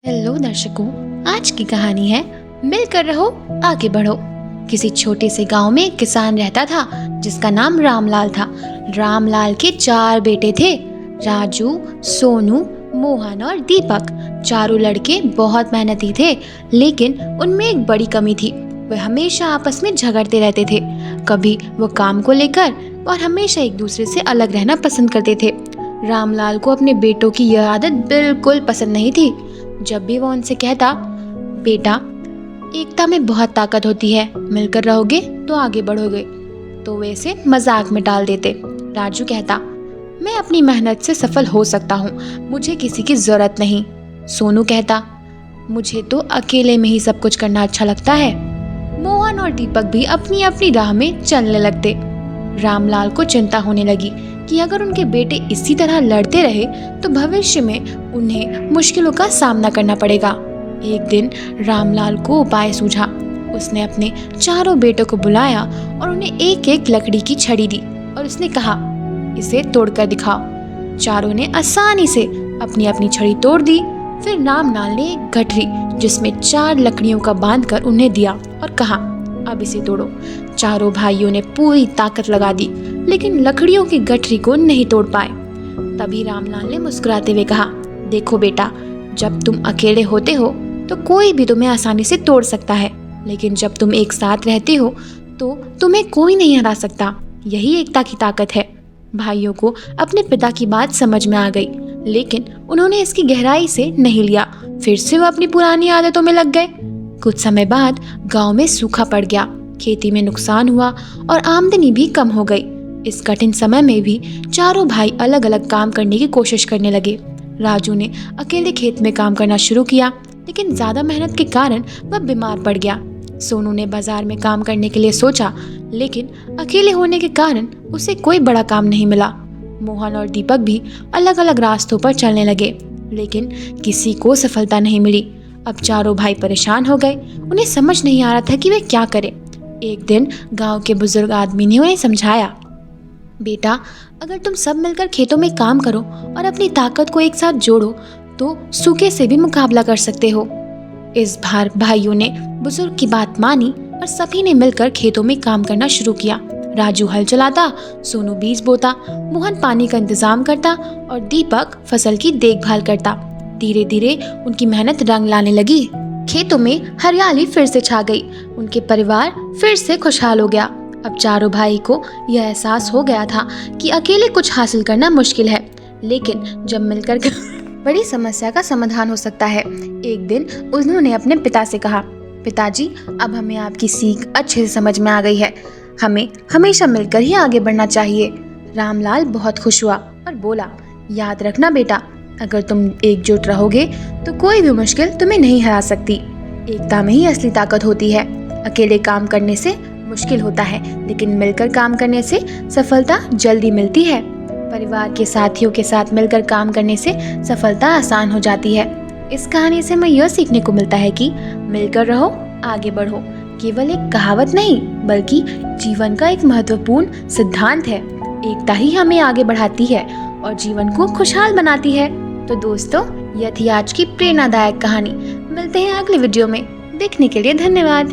Hello दर्शकों, आज की कहानी है मिलकर रहो आगे बढ़ो। किसी छोटे से गांव में एक किसान रहता था जिसका नाम रामलाल था। रामलाल के 4 बेटे थे, राजू, सोनू, मोहन और दीपक। चारों लड़के बहुत मेहनती थे, लेकिन उनमें एक बड़ी कमी थी। वे हमेशा आपस में झगड़ते रहते थे। कभी वो काम को लेकर और हमेशा एक दूसरे से अलग रहना पसंद करते थे। रामलाल को अपने बेटों की यह आदत बिल्कुल पसंद नहीं थी। जब भी वो उनसे कहता, बेटा, एकता में बहुत ताकत होती है, मिलकर रहोगे तो आगे बढ़ोगे, तो वे इसे मजाक में टाल देते। राजू कहता, मैं अपनी मेहनत से सफल हो सकता हूँ, मुझे किसी की जरूरत नहीं। सोनू कहता, मुझे तो अकेले में ही सब कुछ करना अच्छा लगता है। मोहन और दीपक भी अपनी अपनी राह में चलने लगते। रामलाल को चिंता होने लगी कि अगर उनके बेटे इसी तरह लड़ते रहे तो भविष्य में उन्हें मुश्किलों का सामना करना पड़ेगा। एक दिन रामलाल को उपाय सूझा। उसने अपने चारों बेटों को बुलाया और उन्हें एक एक लकड़ी की छड़ी दी और उसने कहा, इसे तोड़कर दिखाओ। चारों ने आसानी से अपनी अपनी छड़ी तोड़ दी। फिर रामलाल ने एक गठरी जिसमें 4 लकड़ियों का बांधकर उन्हें दिया और कहा, अब इसे तोड़ो। चारों भाइयों ने पूरी ताकत लगा दी, लेकिन लकड़ियों की गठरी को नहीं तोड़ पाए। तभी रामलाल ने मुस्कुराते हुए कहा, देखो बेटा, जब तुम अकेले होते हो तो कोई भी तुम्हें आसानी से तोड़ सकता है, लेकिन जब तुम एक साथ रहते हो तो तुम्हें कोई नहीं हरा सकता। यही एकता की ताकत है। भाइयों को अपने पिता की बात समझ में आ गई, लेकिन उन्होंने इसकी गहराई से नहीं लिया। फिर से वो अपनी पुरानी आदतों में लग गए। कुछ समय बाद गांव में सूखा पड़ गया, खेती में नुकसान हुआ और आमदनी भी कम हो गई। इस कठिन समय में भी चारों भाई अलग अलग काम करने की कोशिश करने लगे। राजू ने अकेले खेत में काम करना शुरू किया, लेकिन ज्यादा मेहनत के कारण वह बीमार पड़ गया। सोनू ने बाजार में काम करने के लिए सोचा, लेकिन अकेले होने के कारण उसे कोई बड़ा काम नहीं मिला। मोहन और दीपक भी अलग अलग रास्तों पर चलने लगे, लेकिन किसी को सफलता नहीं मिली। अब चारों भाई परेशान हो गए। उन्हें समझ नहीं आ रहा था कि वे क्या करें। एक दिन गांव के बुजुर्ग आदमी ने उन्हें समझाया, बेटा, अगर तुम सब मिलकर खेतों में काम करो और अपनी ताकत को एक साथ जोड़ो तो सूखे से भी मुकाबला कर सकते हो। इस बार भाइयों ने बुजुर्ग की बात मानी और सभी ने मिलकर खेतों में काम करना शुरू किया। राजू हल चलाता, सोनू बीज बोता, मोहन पानी का इंतजाम करता और दीपक फसल की देखभाल करता। धीरे धीरे उनकी मेहनत रंग लाने लगी। खेतों में हरियाली फिर से छा गई। उनके परिवार फिर से खुशहाल हो गया। अब चारों भाई को यह एहसास हो गया था कि अकेले कुछ हासिल करना मुश्किल है, लेकिन जब मिलकर बड़ी समस्या का समाधान हो सकता है। एक दिन उन्होंने अपने पिता से कहा, पिताजी, अब हमें आपकी सीख अच्छे से समझ में आ गई है। हमें हमेशा मिलकर ही आगे बढ़ना चाहिए। रामलाल बहुत खुश हुआ और बोला, याद रखना बेटा, अगर तुम एकजुट रहोगे तो कोई भी मुश्किल तुम्हें नहीं हरा सकती। एकता में ही असली ताकत होती है। अकेले काम करने से मुश्किल होता है, लेकिन मिलकर काम करने से सफलता जल्दी मिलती है। परिवार के साथियों के साथ मिलकर काम करने से सफलता आसान हो जाती है। इस कहानी से हमें यह सीखने को मिलता है कि मिलकर रहो, आगे बढ़ो केवल एक कहावत नहीं, बल्कि जीवन का एक महत्वपूर्ण सिद्धांत है। एकता ही हमें आगे बढ़ाती है और जीवन को खुशहाल बनाती है। तो दोस्तों, यह थी आज की प्रेरणादायक कहानी। मिलते हैं अगले वीडियो में। देखने के लिए धन्यवाद।